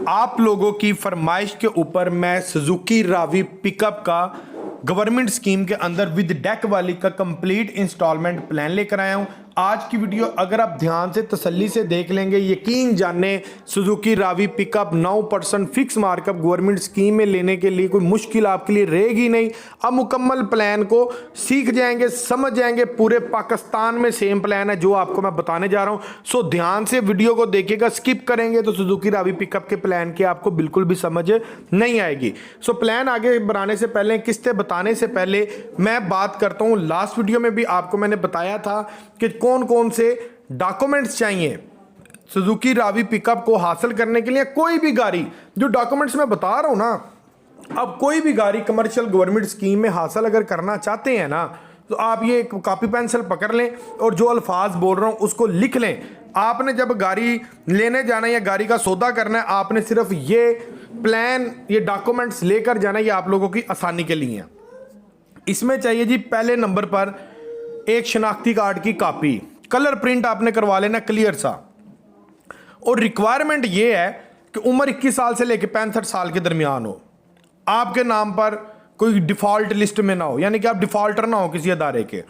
आप लोगों की फरमाइश के ऊपर मैं सुजुकी रावी पिकअप का गवर्नमेंट स्कीम के अंदर विद डेक वाली का कंप्लीट इंस्टॉलमेंट प्लान लेकर आया हूं। आज की वीडियो अगर आप ध्यान से तसल्ली से देख लेंगे, यकीन जाने Suzuki Ravi pickup 9% fix markup government scheme में लेने के लिए कोई मुश्किल आपके लिए रहेगी नहीं। अब मुकम्मल प्लान को सीख जाएंगे, समझ जाएंगे। पूरे पाकिस्तान में सेम प्लान है जो आपको मैं बताने जा रहा हूं। सो ध्यान से वीडियो को देखिएगा, स्किप करेंगे तो सुजुकी रावी पिकअप के प्लान की आपको बिल्कुल भी समझ नहीं आएगी। सो प्लान आगे बढ़ाने से पहले, किस्तें बताने से पहले मैं बात करता हूं। लास्ट वीडियो में भी आपको मैंने बताया था कि कौन कौन से डॉक्यूमेंट्स चाहिए सुजुकी रावी पिकअप को हासिल करने के लिए। कोई भी गाड़ी, जो डॉक्यूमेंट्स मैं बता रहा हूं ना, अब कोई भी गाड़ी कमर्शियल गवर्नमेंट स्कीम में हासिल अगर करना चाहते हैं ना, तो आप ये कॉपी पेंसिल पकड़ लें और जो अल्फाज बोल रहा हूं उसको लिख लें। आपने जब गाड़ी लेने जाना है या गाड़ी का सौदा करना है, आपने सिर्फ ये प्लान, ये डॉक्यूमेंट्स लेकर जाना है। ये आप लोगों की आसानी के लिए है। इसमें चाहिए जी पहले नंबर पर एक शनाख्ती कार्ड की कॉपी, कलर प्रिंट आपने करवा लेना क्लियर सा। और रिक्वायरमेंट ये है कि उम्र 21 साल से लेकर 65 साल के दरमियान हो, आपके नाम पर कोई डिफॉल्ट लिस्ट में ना हो, यानी कि आप डिफॉल्टर ना हो किसी अदारे के।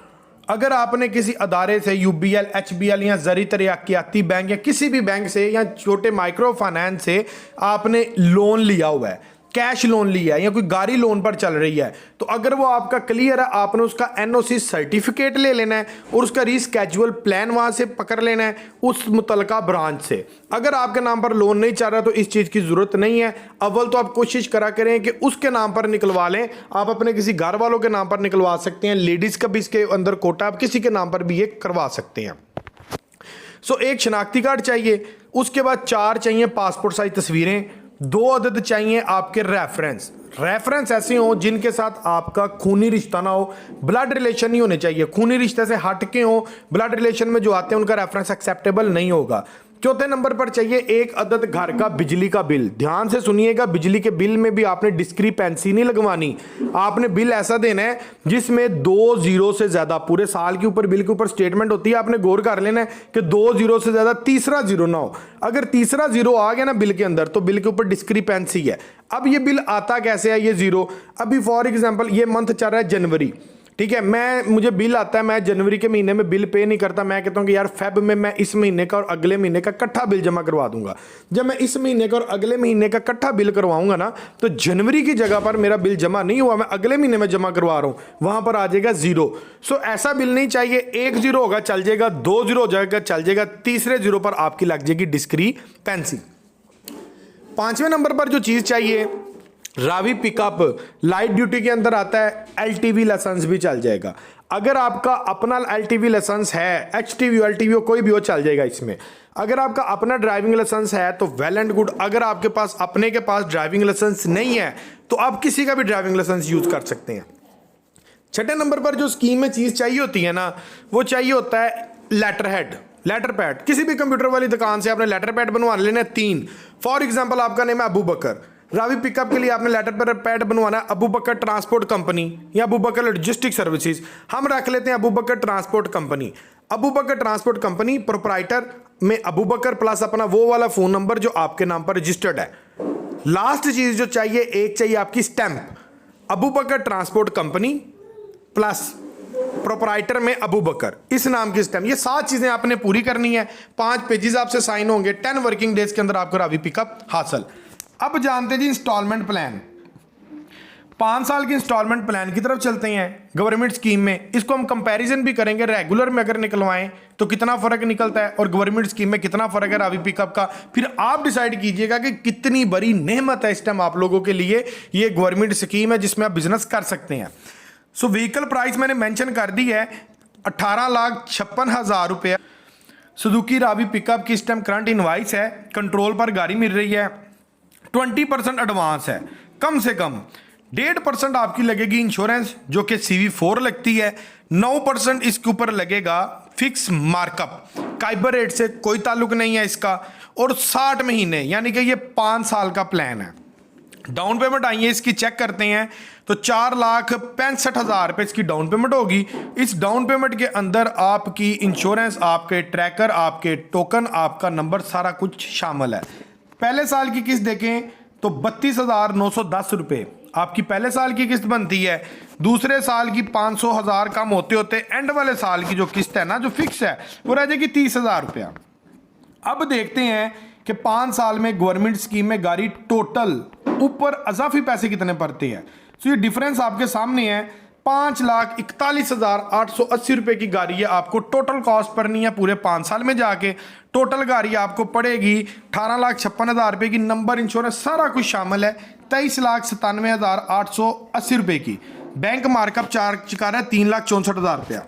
अगर आपने किसी अदारे से यूबीएल, एचबीएल या ज़री तरक्याती बैंक या किसी भी बैंक से या छोटे माइक्रो फाइनेंस से आपने लोन लिया हुआ है, कैश लोन लिया है या कोई गाड़ी लोन पर चल रही है, तो अगर वो आपका क्लियर है, आपने उसका एनओसी सर्टिफिकेट ले लेना है और उसका रीस्केजुअल प्लान वहां से पकड़ लेना है उस मुतलका ब्रांच से। अगर आपके नाम पर लोन नहीं चल रहा तो इस चीज़ की ज़रूरत नहीं है। अव्वल तो आप कोशिश करा करें कि उसके नाम पर निकलवा लें। आप अपने किसी घर वालों के नाम पर निकलवा सकते हैं, लेडीज़ का भी इसके अंदर कोटा, आप किसी के नाम पर भी ये करवा सकते हैं। सो एक शनाख्ती कार्ड चाहिए, उसके बाद 4 चाहिए पासपोर्ट साइज तस्वीरें, 2 अदद चाहिए आपके रेफरेंस ऐसे हो जिनके साथ आपका खूनी रिश्ता ना हो, ब्लड रिलेशन नहीं होने चाहिए। खूनी रिश्ते से हट के हो, ब्लड रिलेशन में जो आते हैं उनका रेफरेंस एक्सेप्टेबल नहीं होगा। चौथे नंबर पर चाहिए एक अदद घर का बिजली का बिल। ध्यान से सुनिएगा, बिजली के बिल में भी आपने डिस्क्रिपेंसी नहीं लगवानी। आपने बिल ऐसा देना है जिसमें 2 जीरो से ज्यादा, पूरे साल के ऊपर बिल के ऊपर स्टेटमेंट होती है, आपने गौर कर लेना है कि 2 जीरो से ज्यादा तीसरा जीरो ना हो। अगर तीसरा जीरो आ गया ना बिल के अंदर, तो बिल के ऊपर डिस्क्रिपेंसी है। अब ये बिल आता कैसे है ये जीरो? अभी फॉर एग्जाम्पल ये मंथ चल रहा है जनवरी, ठीक है, मुझे बिल आता है, मैं जनवरी के महीने में बिल पे नहीं करता। मैं कहता हूं कि यार फेब में मैं इस महीने का और अगले महीने का इकट्ठा बिल जमा करवा दूंगा। जब मैं इस महीने का और अगले महीने का इकट्ठा बिल करवाऊंगा ना, तो जनवरी की जगह पर मेरा बिल जमा नहीं हुआ, मैं अगले महीने में जमा करवा रहा हूं, वहां पर आ जाएगा जीरो। सो ऐसा बिल नहीं चाहिए। 1 जीरो होगा चल जाएगा, 2 जीरो हो जाएगा चल जाएगा, तीसरे जीरो पर आपकी लग जाएगी डिस्क्रिपेंसी। 5वें नंबर पर जो चीज चाहिए, रावी पिकअप लाइट ड्यूटी के अंदर आता है, एलटीवी लाइसेंस भी चल जाएगा। अगर आपका अपना एलटीवी लाइसेंस है, एचटीवी एलटीवी कोई भी हो चल जाएगा इसमें। अगर आपका अपना ड्राइविंग लाइसेंस है तो वेल एंड गुड। अगर आपके पास अपने के पास ड्राइविंग लाइसेंस नहीं है तो आप किसी का भी ड्राइविंग लाइसेंस यूज कर सकते हैं। 6ठे नंबर पर जो स्कीम में चीज चाहिए होती है ना, वो चाहिए होता है लेटर पैड। किसी भी कंप्यूटर वाली दुकान से आपने लेटर पैड बनवा लेना 3। फॉर एग्जाम्पल आपका नेम है अबू बकर, रावी पिकअप के लिए आपने लेटर पैड बनवाना है अबू बकर ट्रांसपोर्ट कंपनी या अबू बकर लॉजिस्टिक सर्विसेज। हम रख लेते हैं अबू बकर ट्रांसपोर्ट कंपनी। अबू बकर ट्रांसपोर्ट कंपनी प्रोप्राइटर में अबू बकर प्लस अपना वो वाला फोन नंबर जो आपके नाम पर रजिस्टर्ड है। लास्ट चीज जो चाहिए, एक चाहिए आपकी स्टैंप, अबू बकर ट्रांसपोर्ट कंपनी प्लस प्रोप्राइटर में अबू बकर, इस नाम की स्टैंप। ये 7 चीजें आपने पूरी करनी है। 5 पेजेस आपसे साइन होंगे। 10 वर्किंग डेज के अंदर आपको रावी पिकअप हासिल। अब जानते हैं जी इंस्टॉलमेंट प्लान। 5 साल की इंस्टॉलमेंट प्लान की तरफ चलते हैं गवर्नमेंट स्कीम में। इसको हम कंपैरिजन भी करेंगे, रेगुलर में अगर निकलवाएं तो कितना फर्क निकलता है और गवर्नमेंट स्कीम में कितना फर्क है रावी पिकअप का। फिर आप डिसाइड कीजिएगा कि कितनी बड़ी नेमत है इस टाइम आप लोगों के लिए ये गवर्नमेंट स्कीम है जिसमें आप बिजनेस कर सकते हैं। सो व्हीकल प्राइस मैंने मेंशन कर दी है, 18,56,000 रुपये सुजुकी रावी पिकअप की इस टाइम करंट इनवाइस है। कंट्रोल पर गाड़ी मिल रही है, 20% एडवांस है, कम से कम 1.5% आपकी लगेगी इंश्योरेंस जो कि CV4 लगती है, 9% इसके ऊपर लगेगा फिक्स मार्कअप, काइबर रेट से कोई ताल्लुक नहीं है इसका, और 60 महीने यानी कि ये 5 साल का प्लान है। डाउन पेमेंट आइए इसकी चेक करते हैं तो 4,65,000 रुपये इसकी डाउन पेमेंट होगी। इस डाउन पेमेंट के अंदर आपकी इंश्योरेंस, आपके ट्रैकर, आपके टोकन, आपका नंबर, सारा कुछ शामिल है। पहले साल की किस्त देखें तो 32,910 रुपये आपकी पहले साल की किस्त बनती है। दूसरे साल की 500,000 कम होते होते एंड वाले साल की जो किस्त है ना, जो फिक्स है, वो रह जाएगी 30,000 रुपया। अब देखते हैं कि 5 साल में गवर्नमेंट स्कीम में गाड़ी टोटल ऊपर अजाफी पैसे कितने पड़ते हैं। तो ये डिफरेंस आपके सामने है। 5,41,880 रुपए की गाड़ी है, आपको टोटल कॉस्ट पड़नी है पूरे 5 साल में जाके। टोटल गाड़ी आपको पड़ेगी 18,56,000 रुपए की, नंबर इंश्योरेंस सारा कुछ शामिल है 23,97,880 रुपए की। बैंक मार्कअप चार्ज कर रहा है 3,64,000 रुपया।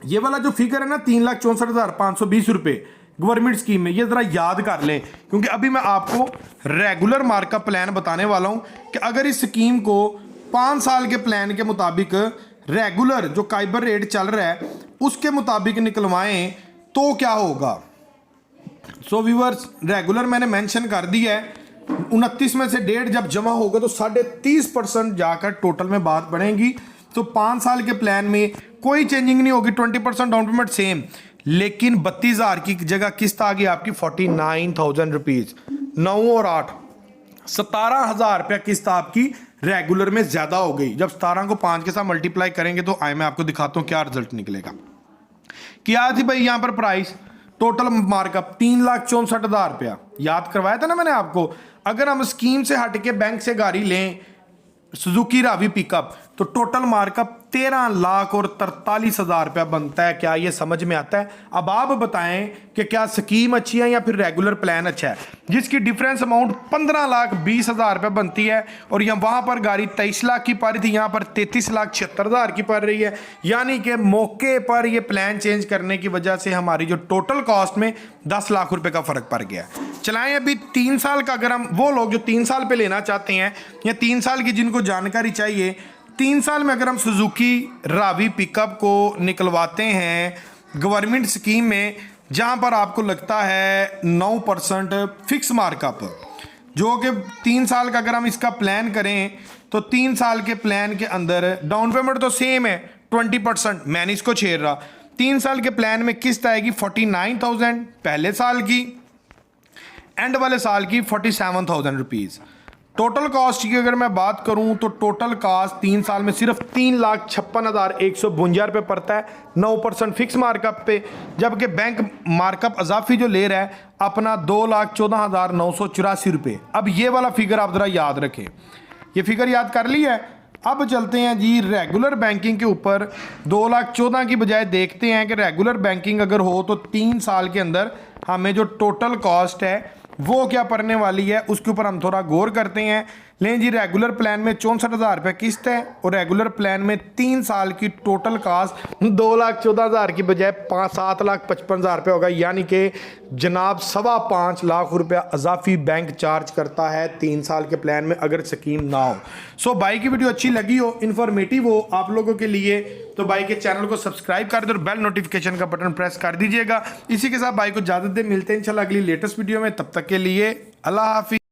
ये वाला जो फिगर है ना 3,64,520 रुपए गवर्नमेंट स्कीम में, ये जरा याद कर लें, क्योंकि अभी मैं आपको रेगुलर मार्कअप प्लान बताने वाला हूं कि अगर इस स्कीम को 5 साल के प्लान के मुताबिक रेगुलर जो काइबर रेट चल रहा है उसके मुताबिक निकलवाएं तो क्या होगा। सो व्यूअर्स, रेगुलर मैंने मेंशन कर दिया है। 29 में से 1.5 जब जमा होगा तो 30.5% जाकर टोटल में बात बढ़ेगी। तो 5 साल के प्लान में कोई चेंजिंग नहीं होगी, 20% डाउन पेमेंट सेम, लेकिन 32,000 की जगह किस्त आ गई आपकी 49,000 रुपीज। 9 और 8 17,000 रुपया किस्त आपकी रेगुलर में ज्यादा हो गई। जब 17 को 5 के साथ मल्टीप्लाई करेंगे तो आए मैं आपको दिखाता हूं क्या रिजल्ट निकलेगा। क्या थी भाई यहां पर प्राइस, टोटल मार्कअप 3,64,000 रुपया याद करवाया था ना मैंने आपको। अगर हम स्कीम से हट के बैंक से गाड़ी लें सुजुकी रावी पिकअप तो टोटल मार्कअप 13,43,000 रुपया बनता है। क्या ये समझ में आता है? अब आप बताएं कि क्या स्कीम अच्छी है या फिर रेगुलर प्लान अच्छा है, जिसकी डिफरेंस अमाउंट 15,20,000 रुपया बनती है। और यहाँ वहां पर गाड़ी 23 लाख की पड़ रही थी, यहाँ पर 33,76,000 की पड़ रही है। यानी कि मौके पर ये प्लान चेंज करने की वजह से हमारी जो टोटल कॉस्ट में 10 लाख रुपए का फर्क पड़ गया। चलाएं अभी 3 साल का, अगर हम वो लोग जो 3 साल पे लेना चाहते हैं या 3 साल की जिनको जानकारी चाहिए, 3 साल में अगर हम सुजुकी रावी पिकअप को निकलवाते हैं गवर्नमेंट स्कीम में, जहां पर आपको लगता है 9% फिक्स मार्कअप, जो कि 3 साल का अगर हम इसका प्लान करें तो 3 साल के प्लान के अंदर डाउन पेमेंट तो सेम है 20%, मैंने इसको छेड़ रहा। 3 साल के प्लान में किस्त आएगी 49,000 पहले साल की, एंड वाले साल की 47,000 रुपीज़। टोटल कॉस्ट की अगर मैं बात करूं तो टोटल कॉस्ट 3 साल में सिर्फ 3,56,152 रुपये पड़ता है 9% फिक्स मार्कअप पे, जबकि बैंक मार्कअप अजाफी जो ले रहा है अपना 2,14,984 रुपये। अब ये वाला फिगर आप ज़रा याद रखें, ये फिगर याद कर लिया है। अब चलते हैं जी रेगुलर बैंकिंग के ऊपर। 2,14,000 की बजाय देखते हैं कि रेगुलर बैंकिंग अगर हो तो 3 साल के अंदर हमें जो टोटल कॉस्ट है वो क्या पड़ने वाली है, उसके ऊपर हम थोड़ा गौर करते हैं। लें जी, रेगुलर प्लान में 64,000 रुपये किस्त है और रेगुलर प्लान में 3 साल की टोटल कॉस्ट 2,14,000 की बजाय 7,55,000 रुपये होगा। यानी कि जनाब 5.25 लाख रुपया अजाफी बैंक चार्ज करता है 3 साल के प्लान में अगर स्कीम ना हो। सो भाई की वीडियो अच्छी लगी हो, इन्फॉर्मेटिव हो आप लोगों के लिए, तो भाई के चैनल को सब्सक्राइब कर दो और बेल नोटिफिकेशन का बटन प्रेस कर दीजिएगा। इसी के साथ भाई को इजाजत दे, मिलते हैं इंशाल्लाह अगली लेटेस्ट वीडियो में। तब तक के लिए अल्लाह हाफिज़।